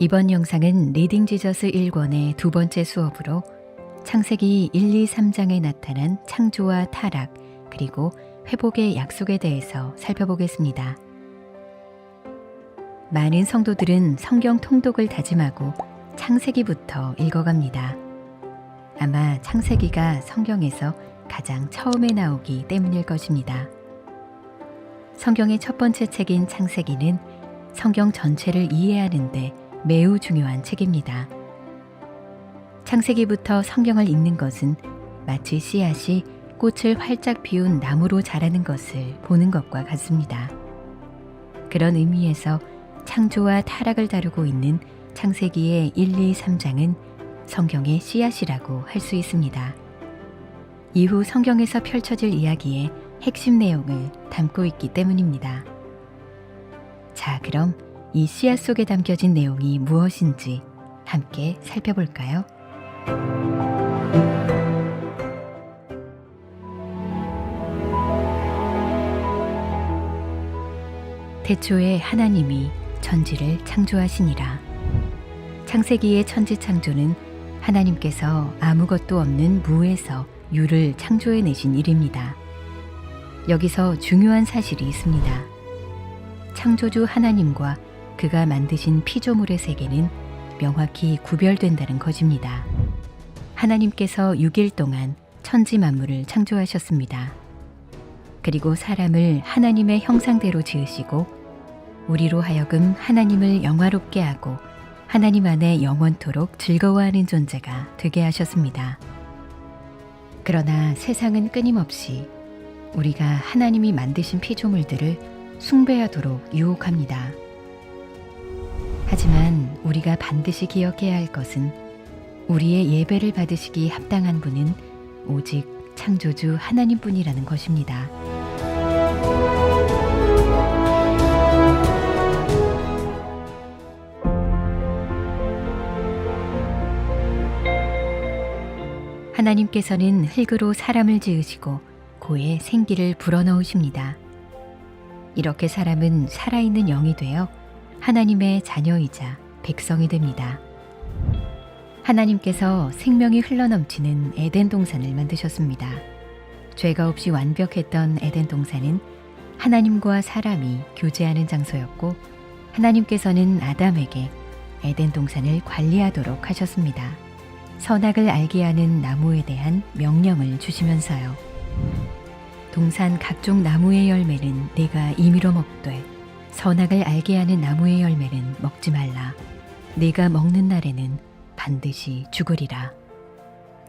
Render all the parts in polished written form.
이번 영상은 리딩 지저스 1권의 두 번째 수업으로 창세기 1, 2, 3장에 나타난 창조와 타락, 그리고 회복의 약속에 대해서 살펴보겠습니다. 많은 성도들은 성경 통독을 다짐하고 창세기부터 읽어갑니다. 아마 창세기가 성경에서 가장 처음에 나오기 때문일 것입니다. 성경의 첫 번째 책인 창세기는 성경 전체를 이해하는 데 매우 중요한 책입니다. 창세기부터 성경을 읽는 것은 마치 씨앗이 꽃을 활짝 피운 나무로 자라는 것을 보는 것과 같습니다. 그런 의미에서 창조와 타락을 다루고 있는 창세기의 1, 2, 3장은 성경의 씨앗이라고 할 수 있습니다. 이후 성경에서 펼쳐질 이야기의 핵심 내용을 담고 있기 때문입니다. 자, 그럼 이 씨앗 속에 담겨진 내용이 무엇인지 함께 살펴볼까요? 태초에 하나님이 천지를 창조하시니라. 창세기의 천지 창조는 하나님께서 아무것도 없는 무에서 유를 창조해내신 일입니다. 여기서 중요한 사실이 있습니다. 창조주 하나님과 그가 만드신 피조물의 세계는 명확히 구별된다는 것입니다. 하나님께서 6일 동안 천지 만물을 창조하셨습니다. 그리고 사람을 하나님의 형상대로 지으시고 우리로 하여금 하나님을 영화롭게 하고 하나님 안에 영원토록 즐거워하는 존재가 되게 하셨습니다. 그러나 세상은 끊임없이 우리가 하나님이 만드신 피조물들을 숭배하도록 유혹합니다. 하지만 우리가 반드시 기억해야 할 것은 우리의 예배를 받으시기 합당한 분은 오직 창조주 하나님뿐이라는 것입니다. 하나님께서는 흙으로 사람을 지으시고 고에 생기를 불어넣으십니다. 이렇게 사람은 살아있는 영이 되어 하나님의 자녀이자 백성이 됩니다. 하나님께서 생명이 흘러넘치는 에덴 동산을 만드셨습니다. 죄가 없이 완벽했던 에덴 동산은 하나님과 사람이 교제하는 장소였고 하나님께서는 아담에게 에덴 동산을 관리하도록 하셨습니다. 선악을 알게 하는 나무에 대한 명령을 주시면서요. 동산 각종 나무의 열매는 네가 임의로 먹되 선악을 알게 하는 나무의 열매는 먹지 말라. 네가 먹는 날에는 반드시 죽으리라.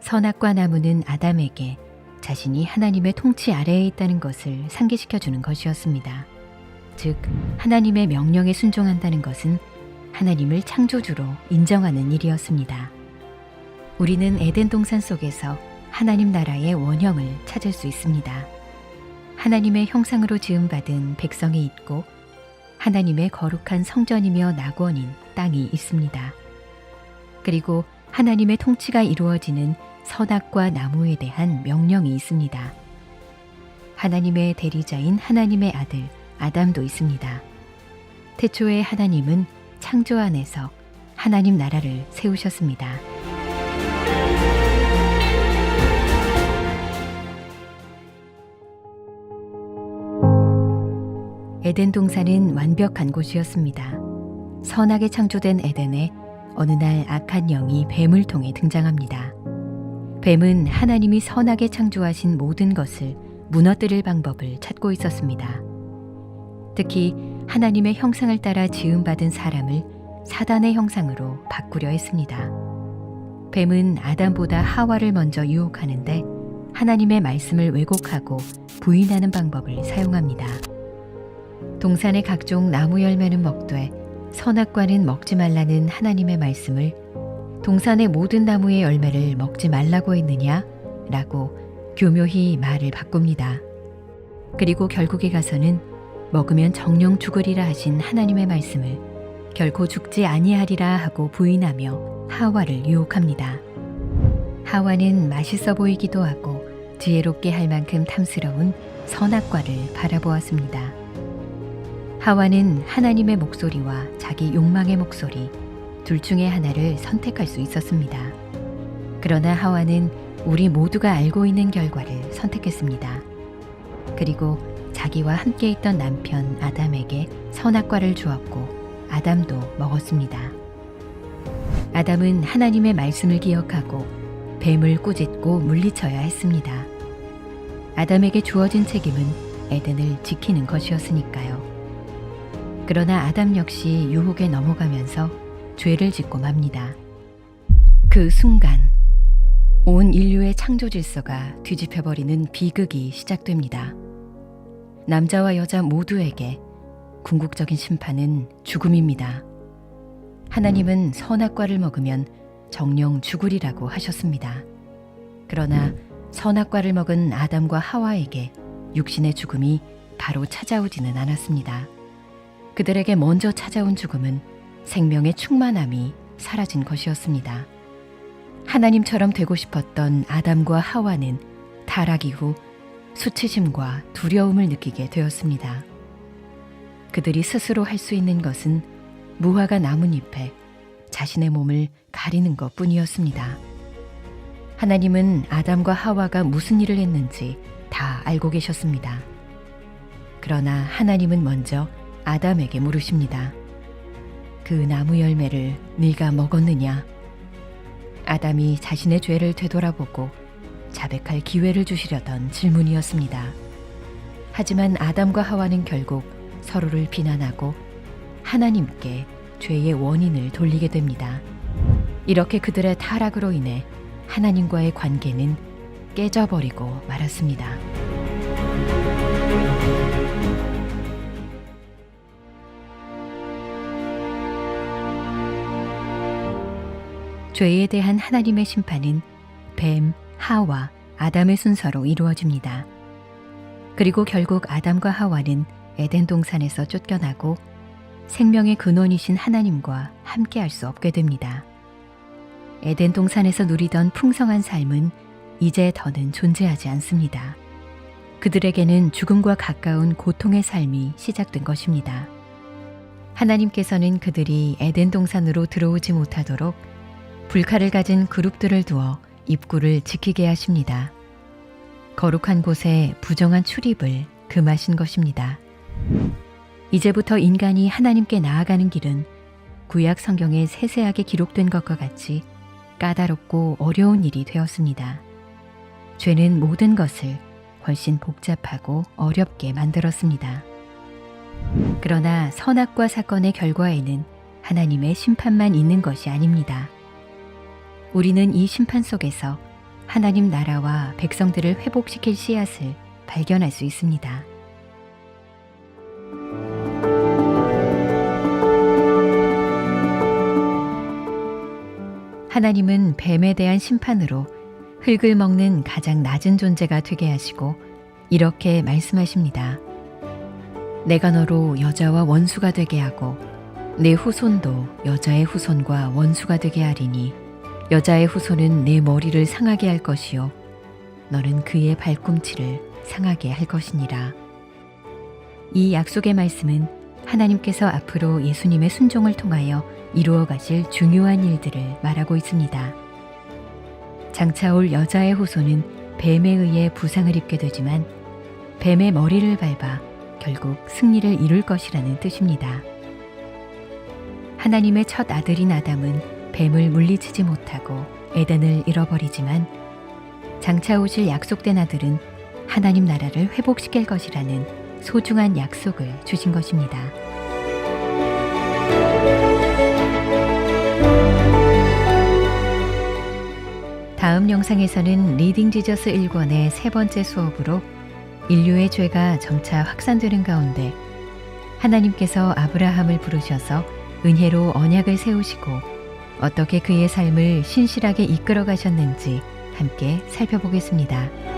선악과 나무는 아담에게 자신이 하나님의 통치 아래에 있다는 것을 상기시켜 주는 것이었습니다. 즉, 하나님의 명령에 순종한다는 것은 하나님을 창조주로 인정하는 일이었습니다. 우리는 에덴 동산 속에서 하나님 나라의 원형을 찾을 수 있습니다. 하나님의 형상으로 지음받은 백성이 있고 하나님의 거룩한 성전이며 낙원인 땅이 있습니다. 그리고 하나님의 통치가 이루어지는 선악과 나무에 대한 명령이 있습니다. 하나님의 대리자인 하나님의 아들 아담도 있습니다. 태초에 하나님은 창조 안에서 하나님 나라를 세우셨습니다. 에덴 동산은 완벽한 곳이었습니다. 선하게 창조된 에덴에 어느 날 악한 영이 뱀을 통해 등장합니다. 뱀은 하나님이 선하게 창조하신 모든 것을 무너뜨릴 방법을 찾고 있었습니다. 특히 하나님의 형상을 따라 지음받은 사람을 사단의 형상으로 바꾸려 했습니다. 뱀은 아담보다 하와를 먼저 유혹하는데 하나님의 말씀을 왜곡하고 부인하는 방법을 사용합니다. 동산의 각종 나무 열매는 먹되 선악과는 먹지 말라는 하나님의 말씀을 동산의 모든 나무의 열매를 먹지 말라고 했느냐? 라고 교묘히 말을 바꿉니다. 그리고 결국에 가서는 먹으면 정령 죽으리라 하신 하나님의 말씀을 결코 죽지 아니하리라 하고 부인하며 하와를 유혹합니다. 하와는 맛있어 보이기도 하고 지혜롭게 할 만큼 탐스러운 선악과를 바라보았습니다. 하와는 하나님의 목소리와 자기 욕망의 목소리, 둘 중에 하나를 선택할 수 있었습니다. 그러나 하와는 우리 모두가 알고 있는 결과를 선택했습니다. 그리고 자기와 함께 있던 남편 아담에게 선악과를 주었고 아담도 먹었습니다. 아담은 하나님의 말씀을 기억하고 뱀을 꾸짖고 물리쳐야 했습니다. 아담에게 주어진 책임은 에덴을 지키는 것이었으니까요. 그러나 아담 역시 유혹에 넘어가면서 죄를 짓고 맙니다. 그 순간 온 인류의 창조 질서가 뒤집혀버리는 비극이 시작됩니다. 남자와 여자 모두에게 궁극적인 심판은 죽음입니다. 하나님은 선악과를 먹으면 정령 죽으리라고 하셨습니다. 그러나 선악과를 먹은 아담과 하와에게 육신의 죽음이 바로 찾아오지는 않았습니다. 그들에게 먼저 찾아온 죽음은 생명의 충만함이 사라진 것이었습니다. 하나님처럼 되고 싶었던 아담과 하와는 타락 이후 수치심과 두려움을 느끼게 되었습니다. 그들이 스스로 할 수 있는 것은 무화과 나뭇잎에 자신의 몸을 가리는 것 뿐이었습니다. 하나님은 아담과 하와가 무슨 일을 했는지 다 알고 계셨습니다. 그러나 하나님은 먼저 아담에게 물으십니다. 그 나무 열매를 네가 먹었느냐? 아담이 자신의 죄를 되돌아보고 자백할 기회를 주시려던 질문이었습니다. 하지만 아담과 하와는 결국 서로를 비난하고 하나님께 죄의 원인을 돌리게 됩니다. 이렇게 그들의 타락으로 인해 하나님과의 관계는 깨져버리고 말았습니다. 죄에 대한 하나님의 심판은 뱀, 하와, 아담의 순서로 이루어집니다. 그리고 결국 아담과 하와는 에덴 동산에서 쫓겨나고 생명의 근원이신 하나님과 함께할 수 없게 됩니다. 에덴 동산에서 누리던 풍성한 삶은 이제 더는 존재하지 않습니다. 그들에게는 죽음과 가까운 고통의 삶이 시작된 것입니다. 하나님께서는 그들이 에덴 동산으로 들어오지 못하도록 불칼을 가진 그룹들을 두어 입구를 지키게 하십니다. 거룩한 곳에 부정한 출입을 금하신 것입니다. 이제부터 인간이 하나님께 나아가는 길은 구약 성경에 세세하게 기록된 것과 같이 까다롭고 어려운 일이 되었습니다. 죄는 모든 것을 훨씬 복잡하고 어렵게 만들었습니다. 그러나 선악과 사건의 결과에는 하나님의 심판만 있는 것이 아닙니다. 우리는 이 심판 속에서 하나님 나라와 백성들을 회복시킬 씨앗을 발견할 수 있습니다. 하나님은 뱀에 대한 심판으로 흙을 먹는 가장 낮은 존재가 되게 하시고 이렇게 말씀하십니다. 내가 너로 여자와 원수가 되게 하고 내 후손도 여자의 후손과 원수가 되게 하리니 여자의 후손은 내 머리를 상하게 할 것이요 너는 그의 발꿈치를 상하게 할 것이니라. 이 약속의 말씀은 하나님께서 앞으로 예수님의 순종을 통하여 이루어 가실 중요한 일들을 말하고 있습니다. 장차 올 여자의 후손은 뱀에 의해 부상을 입게 되지만 뱀의 머리를 밟아 결국 승리를 이룰 것이라는 뜻입니다. 하나님의 첫 아들인 아담은 뱀을 물리치지 못하고 에덴을 잃어버리지만 장차 오실 약속된 아들은 하나님 나라를 회복시킬 것이라는 소중한 약속을 주신 것입니다. 다음 영상에서는 리딩 지저스 1권의 세 번째 수업으로 인류의 죄가 점차 확산되는 가운데 하나님께서 아브라함을 부르셔서 은혜로 언약을 세우시고 어떻게 그의 삶을 신실하게 이끌어 가셨는지 함께 살펴보겠습니다.